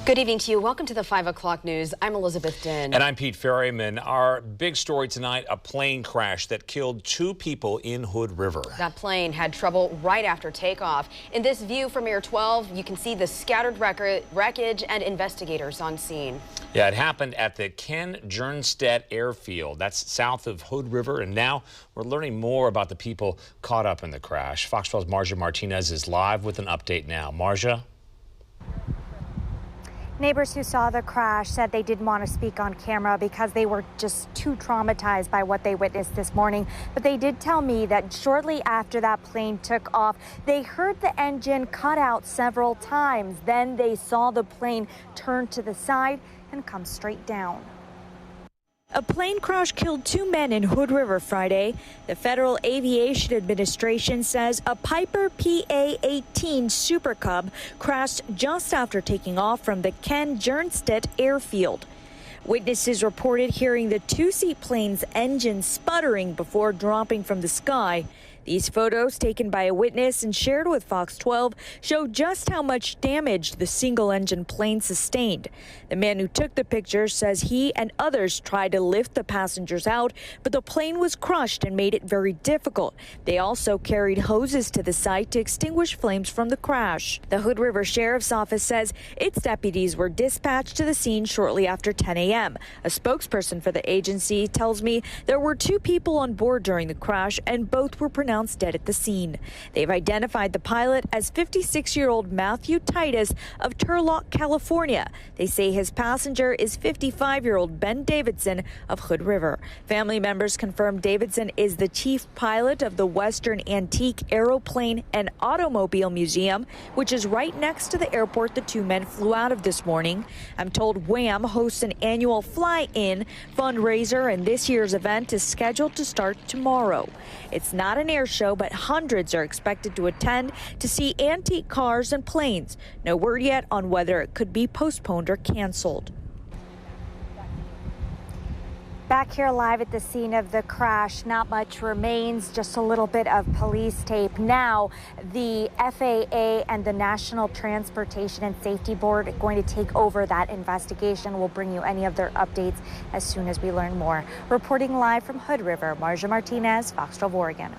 Good evening to you. Welcome to the 5 o'clock news. I'm Elizabeth Din. And I'm Pete Ferryman. Our big story tonight, a plane crash that killed 2 people in Hood River. That plane had trouble right after takeoff. In this view from Air 12, you can see the scattered wreckage and investigators on scene. Yeah, it happened at the Ken Jernstedt Airfield. That's south of Hood River. And now we're learning more about the people caught up in the crash. Fox 12's MARJA Martinez is live with an update now. MARJA? Neighbors who saw the crash said they didn't want to speak on camera because they were just too traumatized by what they witnessed this morning. But they did tell me that shortly after that plane took off, they heard the engine cut out several times. Then they saw the plane turn to the side and come straight down. A plane crash killed 2 men in Hood River Friday. The Federal Aviation Administration says a Piper PA-18 Super Cub crashed just after taking off from the Ken Jernstedt Airfield. Witnesses reported hearing the 2-seat plane's engine sputtering before dropping from the sky. These photos, taken by a witness and shared with Fox 12, show just how much damage the single-engine plane sustained. The man who took the picture says he and others tried to lift the passengers out, but the plane was crushed and made it very difficult. They also carried hoses to the site to extinguish flames from the crash. The Hood River Sheriff's Office says its deputies were dispatched to the scene shortly after 10 a.m. A spokesperson for the agency tells me there were 2 people on board during the crash, and both were pronounced dead at the scene. They've identified the pilot as 56-year-old Matthew Titus of Turlock, California. They say his passenger is 55-year-old Ben Davidson of Hood River. Family members confirmed Davidson is the chief pilot of the Western Antique Aeroplane and Automobile Museum, which is right next to the airport the 2 men flew out of this morning. I'm told Wham hosts an annual fly-in fundraiser, and this year's event is scheduled to start tomorrow. It's not an air show, but hundreds are expected to attend to see antique cars and planes. No word yet on whether it could be postponed or canceled. Back here live at the scene of the crash, not much remains, just a little bit of police tape. Now, the FAA and the National Transportation and Safety Board are going to take over that investigation. We'll bring you any of their updates as soon as we learn more. Reporting live from Hood River, MARJA Martinez, Fox 12 Oregon.